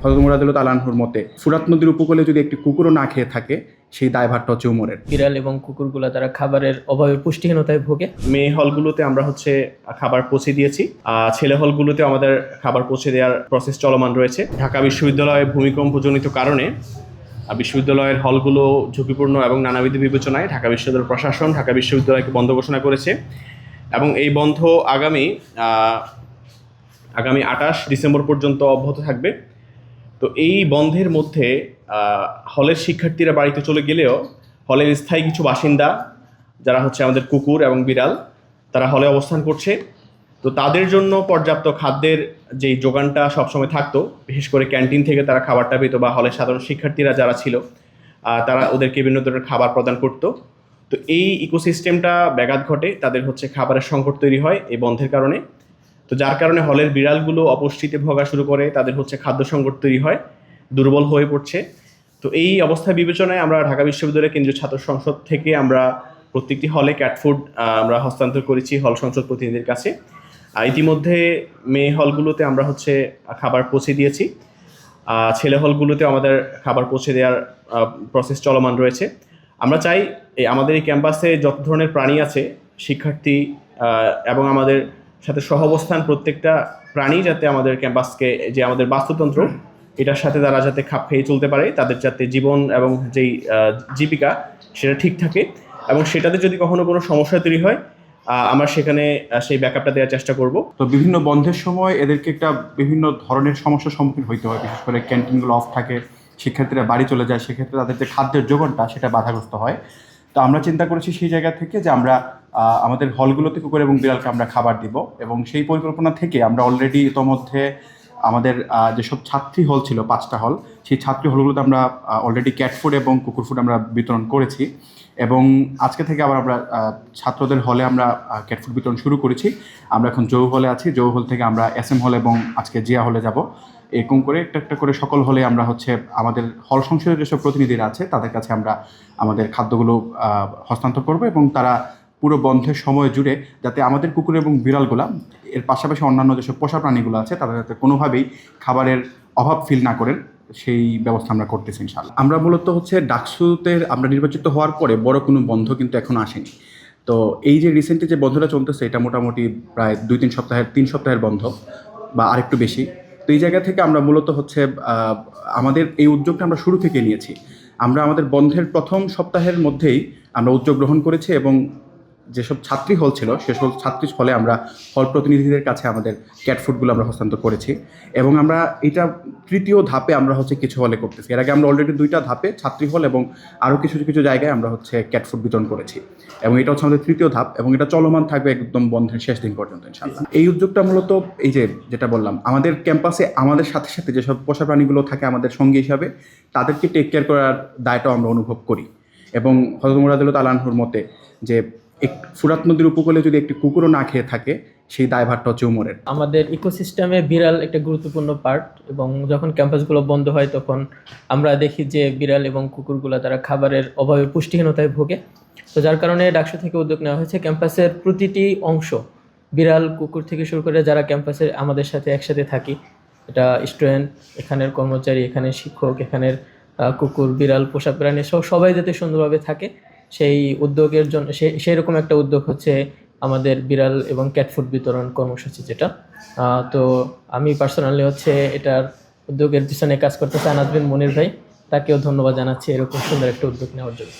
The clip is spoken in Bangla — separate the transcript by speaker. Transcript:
Speaker 1: হযরত উমর রাদিয়াল্লাহু তাআলা আনহুর মতে ফুরাত নদীর উপকূলে যদি একটি কুকুরও না খেয়ে থাকে সেই দায়ভারটা হচ্ছে উমরের।
Speaker 2: বিড়াল এবং কুকুরগুলো তারা খাবারের অভাবে পুষ্টিহীনতায় ভোগে।
Speaker 3: মেয়ে হলগুলোতে আমরা খাবার পৌঁছে দিয়েছি, ছেলে হলগুলোতে আমাদের খাবার পৌঁছে দেওয়ার প্রসেস চলমান রয়েছে। ঢাকা বিশ্ববিদ্যালয়ে ভূমিকম্পজনিত কারণে বিশ্ববিদ্যালয়ের হলগুলো ঝুঁকিপূর্ণ এবং নানাবিধ বিবেচনায় ঢাকা বিশ্ববিদ্যালয় প্রশাসন ঢাকা বিশ্ববিদ্যালয়কে বন্ধ ঘোষণা করেছে এবং এই বন্ধ আগামী 28 ডিসেম্বর পর্যন্ত অব্যাহত থাকবে। তো এই বন্ধের মধ্যে হলের শিক্ষার্থীরা বাড়িতে চলে গেলেও হলের স্থায়ী কিছু বাসিন্দা যারা আমাদের কুকুর এবং বিড়াল তারা হলে অবস্থান করছে। তো তাদের জন্য পর্যাপ্ত খাদ্যের যেই যোগানটা সবসময় থাকতো, বিশেষ করে ক্যান্টিন থেকে তারা খাবারটা পেত বা হলের সাধারণ শিক্ষার্থীরা যারা ছিল তারা ওদেরকে বিভিন্ন ধরনের খাবার প্রদান করতো। তো এই ইকোসিস্টেমটা ব্যাঘাত ঘটে, তাদের খাবারের সংকট তৈরি হয় এই বন্ধের কারণে। তো যার কারণে হলের বিড়ালগুলো অপুষ্টিতে ভোগা শুরু করে, তাদের খাদ্য সংকট তৈরি হয়, দুর্বল হয়ে পড়ছে। তো এই অবস্থা বিবেচনায় আমরা ঢাকা বিশ্ববিদ্যালয়ের কেন্দ্রীয় ছাত্র সংসদ থেকে আমরা প্রত্যেকটি হলে ক্যাট ফুড আমরা হস্তান্তর করেছি হল সংসদ প্রতিনিধির কাছে। ইতিমধ্যে মেয়ে হলগুলোতে আমরা খাবার পৌঁছে দিয়েছি, ছেলে হলগুলোতে আমাদের খাবার পৌঁছে দেওয়ার প্রসেস চলমান রয়েছে। আমরা চাই আমাদের এই ক্যাম্পাসে যত ধরনের প্রাণী আছে, শিক্ষার্থী এবং আমাদের সাথে সহাবস্থান প্রত্যেকটা প্রাণী যাতে আমাদের ক্যাম্পাসকে যে আমাদের বাস্তুতন্ত্র এটার সাথে তারা যাতে খাপ খেয়ে চলতে পারে, তাদের যাতে জীবন এবং যেই জীবিকা সেটা ঠিক থাকে এবং সেটাতে যদি কখনো কোনো সমস্যা তৈরি হয় আমরা সেখানে সেই ব্যাকআপটা দেওয়ার চেষ্টা করব।
Speaker 1: তো বিভিন্ন বন্ধের সময় এদেরকে একটা বিভিন্ন ধরনের সমস্যার সম্মুখীন হইতে হয়, বিশেষ করে ক্যান্টিনগুলো অফ থাকে, শিক্ষার্থীরা বাড়ি চলে যায়, সেক্ষেত্রে তাদের যে খাদ্যের যোগানটা সেটা বাধাগ্রস্ত হয়। তো আমরা চিন্তা করেছি সেই জায়গা থেকে যে আমরা আমাদের হলগুলোতে কুকুর এবং বিড়ালকে আমরা খাবার দিব এবং সেই পরিকল্পনা থেকে আমরা অলরেডি ইতোমধ্যে আমাদের যেসব ছাত্রী হল ছিল 5টা হল, সেই ছাত্রী হলগুলোতে আমরা অলরেডি ক্যাট ফুড এবং কুকুর ফুড আমরা বিতরণ করেছি এবং আজকে থেকে আবার আমরা ছাত্রদের হলে আমরা ক্যাট ফুড বিতরণ শুরু করেছি। আমরা এখন জৌ হলে আছি, জৌ হল থেকে আমরা SM হল এবং আজকে জিয়া হলে যাব। এরকম করে একটা করে সকল হলে আমরা আমাদের হল সংসদের যেসব প্রতিনিধিরা আছে তাদের কাছে আমরা আমাদের খাদ্যগুলো হস্তান্তর করব এবং তারা পুরো বন্ধের সময় জুড়ে যাতে আমাদের কুকুর এবং বিড়ালগুলা এর পাশাপাশি অন্যান্য যেসব পোষা প্রাণীগুলো আছে তাদের যাতে কোনোভাবেই খাবারের অভাব ফিল না করেন সেই ব্যবস্থা আমরা করতেছি ইনশাআল্লাহ। আমরা মূলত ডাকসুতে আমরা নির্বাচিত হওয়ার পরে বড় কোনো বন্ধ কিন্তু এখন আসেনি। তো এই যে রিসেন্টলি যে বন্ধটা চলতেছে এটা মোটামুটি প্রায় 3 সপ্তাহের বন্ধ বা আরেকটু বেশি। তো এই জায়গা থেকে আমরা মূলত আমাদের এই উদ্যোগটা আমরা শুরু থেকে নিয়েছি। আমরা আমাদের বন্ধের প্রথম সপ্তাহের মধ্যেই আমরা উদ্যোগ গ্রহণ করেছি এবং যেসব ছাত্রী হল ছিল সেসব ছাত্রী হলে আমরা হল প্রতিনিধিদের কাছে আমাদের ক্যাট ফুডগুলো আমরা হস্তান্তর করেছি এবং আমরা এটা তৃতীয় ধাপে আমরা কিছু হলে করতেছি। এর আগে আমরা অলরেডি 2টা ধাপে ছাত্রী হল এবং আরও কিছু জায়গায় আমরা ক্যাট ফুড বিতরণ করেছি এবং এটা আমাদের তৃতীয় ধাপ এবং এটা চলমান থাকবে একদম বন্ধের শেষ দিন পর্যন্ত ইনশাআল্লাহ। এই উদ্যোগটা মূলত এই যেটা বললাম, আমাদের ক্যাম্পাসে আমাদের সাথে সাথে যেসব পোষা প্রাণীগুলো থাকে আমাদের সঙ্গী হিসাবে তাদেরকে টেক কেয়ার করার দায়টাও আমরা অনুভব করি এবং হযরত উমর রাদিয়াল্লাহু তাআলা আনহুর মতে যে ফুরাত নদীর উপকূলে যদি একটি কুকুরও না খেয়ে থাকে সেই দায়ভারটা হচ্ছে উমরের।
Speaker 2: আমাদের ইকোসিস্টেমে বিড়াল একটা গুরুত্বপূর্ণ পার্ট এবং যখন ক্যাম্পাসগুলো বন্ধ হয় তখন আমরা দেখি যে বিড়াল এবং কুকুরগুলো তারা খাবারের অভাবে পুষ্টিহীনতায় ভোগে। তো যার কারণে ডাকসু থেকে উদ্যোগ নেওয়া হয়েছে ক্যাম্পাসের প্রতিটি অংশ, বিড়াল কুকুর থেকে শুরু করে যারা ক্যাম্পাসে আমাদের সাথে একসাথে থাকি, এটা স্টুডেন্ট, এখানের কর্মচারী, এখানের শিক্ষক, এখানের কুকুর বিড়াল পোষা প্রাণী সবাই যাতে সুন্দরভাবে থাকে সেই উদ্যোগের জন্য সেই রকম একটা উদ্যোগ আমাদের বিড়াল এবং ক্যাট ফুড বিতরণ কর্মসূচি যেটা। তো আমি পার্সোনালি এটার উদ্যোগের পিছনে কাজ করতেছে আনাজ বিন মনির ভাই, তাকেও ধন্যবাদ জানাচ্ছি এরকম সুন্দর একটা উদ্যোগ নেওয়ার জন্য।